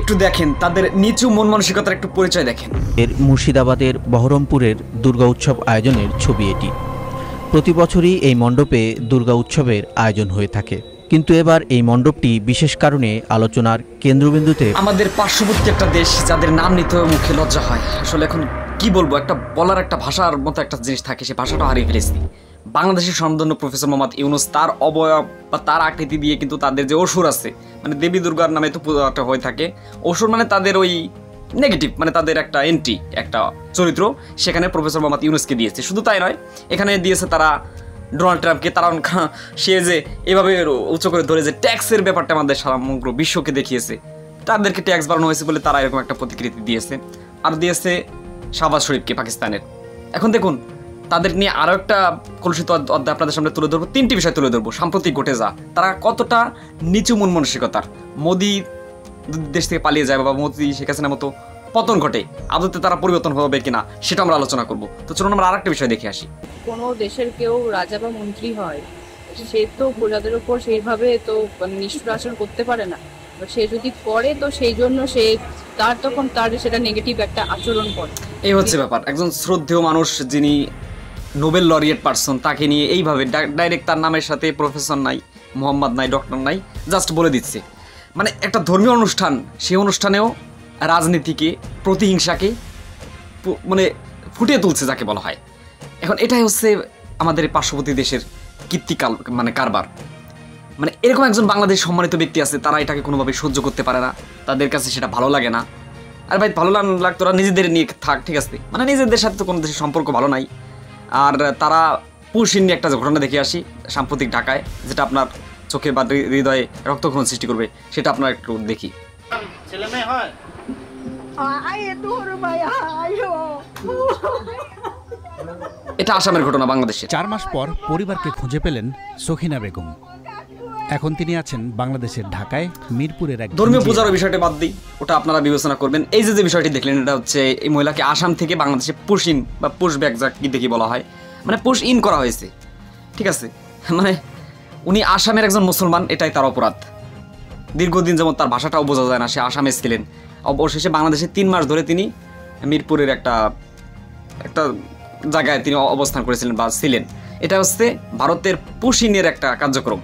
একটু দেখেন তাদের নিচু মন মানসিকতার একটু পরিচয় দেখেন। এর মুর্শিদাবাদের বহরমপুরের দুর্গা উৎসব আয়োজনের ছবি এটি। প্রতি বছরই এই মণ্ডপে দুর্গা উৎসবের আয়োজন হয়ে থাকে, কিন্তু এবার এই মণ্ডপটি বিশেষ কারণে আলোচনার কেন্দ্রবিন্দুতে। আমাদের পার্শ্ববর্তী একটা দেশ যাদের নাম নিতে মুখে লজ্জা হয়, আসলে এখন কি বলবো, একটা বলার একটা ভাষার মতো একটা জিনিস থাকে, সে ভাষাটা হারিয়ে ফেলেছি। বাংলাদেশের স্বনামধন্য প্রফেসর মোহাম্মদ ইউনূস তার অবয়ব বা তার আকৃতি দিয়ে কিন্তু তাদের যে অসুর আছে, মানে দেবী দুর্গার নামে তো পূজাটা হয়ে থাকে, অসুর মানে তাদের ওই নেগেটিভ, মানে তাদের একটা এন্ট্রি, একটা চরিত্র, সেখানে প্রফেসর মোহাম্মদ ইউনূসকে দিয়েছে। শুধু তাই নয়, এখানে দিয়েছে তারা ডোনাল্ড ট্রাম্পকে। তারা সে যে এভাবে উচ্চ করে ধরে যে ট্যাক্সের ব্যাপারটা আমাদের সমগ্র বিশ্বকে দেখিয়েছে, তাদেরকে ট্যাক্স বাড়ানো হয়েছে বলে তারা এরকম একটা প্রতিকৃতি দিয়েছে। আর দিয়েছে শাহবাজ শরীফকে পাকিস্তানের। এখন দেখুন তাদের নিয়ে আরও একটা কলুষিত অধ্যায় আপনাদের সামনে তুলে ধরবো, 3টি বিষয় তুলে ধরবো সাম্প্রতিক ঘটে যা। তারা কতটা নিচু মন মানসিকতার। মোদি দেশ থেকে পালিয়ে যায় বা মোদি শেখ হাসিনার মতো পতন ঘটে, আদতে তারা পরিবর্তন হবে কিনা সেটা আমরা আলোচনা করবো। তো চলুন আমরা আরেকটা বিষয় দেখে আসি। কোনো দেশের কেউ রাজা বা মন্ত্রী হয়, সে তো প্রজাদের উপর সেইভাবে তো নিষ্ঠুর আচরণ করতে পারে না। সে যদি করে তো সেই জন্য সে তখন তার সেটা নেগেটিভ একটা আচরণ করে। এই হচ্ছে ব্যাপার। একজন শ্রদ্ধেয় মানুষ যিনি নোবেল লরিয়েট পারসন, তাকে নিয়ে এইভাবে ডাইরেক্ট তার নামের সাথে প্রফেসর নাই, মোহাম্মদ নাই, ডক্টর নাই, জাস্ট বলে দিচ্ছে। মানে একটা ধর্মীয় অনুষ্ঠান, সেই অনুষ্ঠানেও রাজনীতিকে, প্রতিহিংসাকে মানে ফুটিয়ে তুলছে যাকে বলা হয়। এখন এটাই হচ্ছে আমাদের পার্শ্ববর্তী দেশের কীর্তিকাল, মানে কারবার। মানে এরকম একজন বাংলাদেশ সম্মানিত ব্যক্তি আছে, তারা এটাকে কোনোভাবে সহ্য করতে পারে না, তাদের কাছে সেটা ভালো লাগে না। আর ভাই ভালো লাগতো, তোরা নিজেদের নিয়ে থাক, ঠিক আছে, মানে নিজেদের সাথে তো কোনো দেশের সম্পর্ক ভালো নাই। আর তারা পুরুষিন নিয়ে একটা ঘটনা দেখে আসি সাম্প্রতিক ঢাকায়, যেটা আপনার চোখে বা হৃদয়ে রক্তক্ষরণ সৃষ্টি করবে, সেটা আপনারা একটু দেখি। ছেলে মেয়ে হয় এটা আসামের ঘটনা, বাংলাদেশে। 4 মাস পর পরিবারকে খুঁজে পেলেন সখিনা বেগম। এখন তিনি আছেন বাংলাদেশের ঢাকায় মিরপুরের এক ধর্মীয় পূজার বিষয়টা বাদ দিই, ওটা আপনারা বিবেচনা করবেন। এই যে বিষয়টি দেখলেন, এটা হচ্ছে এই মহিলাকে আসাম থেকে বাংলাদেশে পুশ ইন বা পুশ ব্যাক যা কি দেখি বলা হয়, মানে পুশ ইন করা হয়েছে, ঠিক আছে। মানে উনি আসামের একজন মুসলমান, এটাই তার অপরাধ। দীর্ঘদিন যেমন তার ভাষাটাও বোঝা যায় না, সে আসামে ছিলেন, অবশেষে বাংলাদেশে 3 মাস ধরে তিনি মিরপুরের একটা জায়গায় তিনি অবস্থান করেছিলেন বা ছিলেন। এটা হচ্ছে ভারতের পুশ ইনের একটা কার্যক্রম।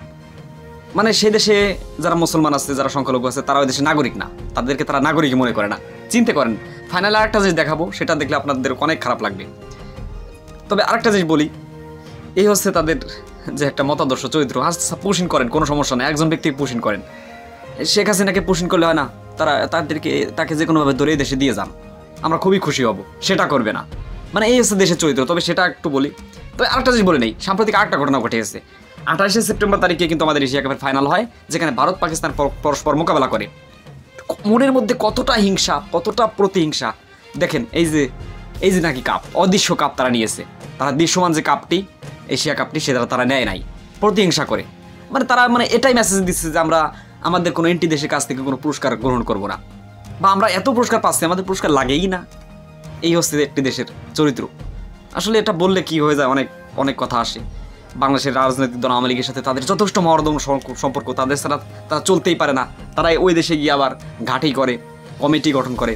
মানে সে দেশে যারা মুসলমান আছে, যারা সংখ্যালঘু আছে, তারা ওই দেশে নাগরিক না, তাদেরকে তারা নাগরিক মনে করে না। চিন্তা করেন। ফাইনাল আরেকটা জিনিস দেখাবো, সেটা দেখলে আপনাদের অনেক খারাপ লাগবে। তবে আরেকটা জিনিস বলি, এই হচ্ছে তাদের যে একটা মতাদর্শ, চরিত্র। পুশিন করেন, কোনো সমস্যা নেই, একজন ব্যক্তিকে পুশিন করেন। শেখ হাসিনাকে পুশিন করলে হয় না, তাকে যে কোনোভাবে ধরে দেশে দিয়ে যান, আমরা খুবই খুশি হব। সেটা করবে না, মানে এই হচ্ছে দেশের চরিত্র। তবে সেটা একটু বলি। তবে আরেকটা জিনিস বলে নেই, সাম্প্রতিক আরেকটা ঘটনা ঘটে গেছে। 28শে সেপ্টেম্বর তারিখে কিন্তু আমাদের এশিয়া কাপের ফাইনাল হয়, যেখানে ভারত পাকিস্তান পরস্পর মোকাবেলা করে। মনের মধ্যে কতটা হিংসা, কতটা প্রতিহিংসা দেখেন। এই যে নাকি কাপ, অদৃশ্য কাপ তারা নিয়েছে, তারা দৃশ্যমান যে কাপটি, এশিয়া কাপটি, সেটা তারা নেয় নাই, প্রতিহিংসা করে। মানে তারা এটাই মেসেজ দিচ্ছে যে আমরা আমাদের কোনো এন্টি দেশের কাছ থেকে কোনো পুরস্কার গ্রহণ করব না, বা আমরা এত পুরস্কার পাচ্ছি, আমাদের পুরস্কার লাগেই না। এই হচ্ছে একটি দেশের চরিত্র। আসলে এটা বললে কি হয়ে যায়, অনেক অনেক কথা আসে। বাংলাদেশের রাজনৈতিক দল আওয়ামী লীগের সাথে তাদের যথেষ্ট মহরদম সম্পর্ক, তাদের ছাড়া তারা চলতেই পারে না। তারা ওই দেশে গিয়ে আবার ঘাঁটি করে, কমিটি গঠন করে।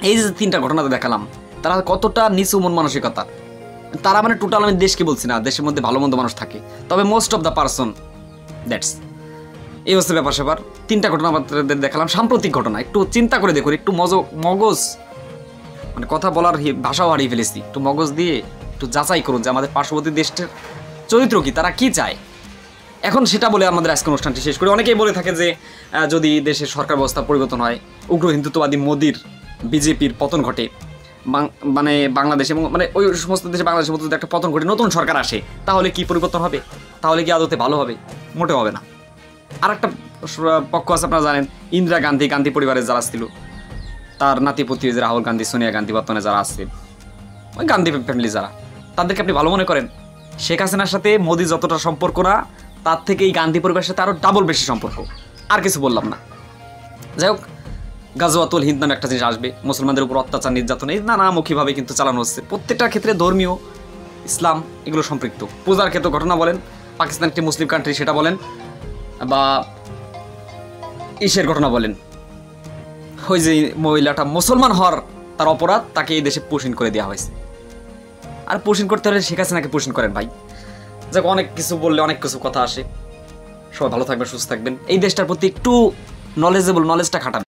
এই যে 3টা ঘটনাতে দেখালাম, তারা কতটা নিচু মন মানসিকতা। তারা মানে টোটাল, আমি দেশকে বলছি না, দেশের মধ্যে ভালো মন্দ মানুষ থাকে, তবে most of the person that's. এই হচ্ছে ব্যাপার স্যাপার। 3টা ঘটনা আমাদের দেখালাম, সাম্প্রতিক ঘটনা। একটু চিন্তা করে দেখুন, একটু মগজ, মানে কথা বলার ভাষাও হারিয়ে ফেলেছি, একটু মগজ দিয়ে একটু যাচাই করুন যে আমাদের পার্শ্ববর্তী দেশটার চরিত্র কি, তারা কি চায়। এখন সেটা বলে আমাদের আজকের অনুষ্ঠানটি শেষ করি। অনেকেই বলে থাকে যে যদি দেশের সরকার ব্যবস্থা পরিবর্তন হয়, উগ্র হিন্দুত্ববাদী মোদির বিজেপির পতন ঘটে, মানে বাংলাদেশ এবং মানে ওই সমস্ত দেশে বাংলাদেশের মধ্যে একটা পতন ঘটে, নতুন সরকার আসে, তাহলে কি পরিবর্তন হবে? তাহলে কি আদতে ভালো হবে? মোটেও হবে না। আর একটা পক্ষ আছে, আপনারা জানেন, ইন্দিরা গান্ধী পরিবারের যারা ছিল, তার নাতিপুতি যে রাহুল গান্ধী, সোনিয়া গান্ধী, বর্তমানে যারা আছে, ওই গান্ধী ফ্যামিলি যারা, তাদেরকে আপনি ভালো মনে করেন? শেখ হাসিনার সাথে মোদি যতটা সম্পর্ক না, তার থেকে এই গান্ধী পরিবারের সাথে আরও ডাবল বেশি সম্পর্ক। আর কিছু বললাম না। যাই হোক, গাজওয়াতুল হিন্দ নামে একটা জিনিস আসবে, মুসলমানদের উপর অত্যাচার, নির্যাতন, এই নানামুখীভাবে কিন্তু চালানো হচ্ছে। প্রত্যেকটা ক্ষেত্রে ধর্মীয়, ইসলাম এগুলো সম্পৃক্ত। পূজার ক্ষেত্রে ঘটনা বলেন, পাকিস্তান একটি মুসলিম কান্ট্রি সেটা বলেন, বা ইসের ঘটনা বলেন, ওই যে মহিলাটা মুসলমান হওয়ার তার অপরাধ, তাকে এই দেশে পোষণ করে দেওয়া হয়েছে। আর পোষণ করতে হলে শেখ হাসিনাকে পোষণ করেন ভাই। যাক, অনেক কিছু বললে অনেক কিছু কথা আসে। সবাই ভালো থাকবেন, সুস্থ থাকবেন। এই দেশটার প্রতি একটু নলেজটা খাটাবেন।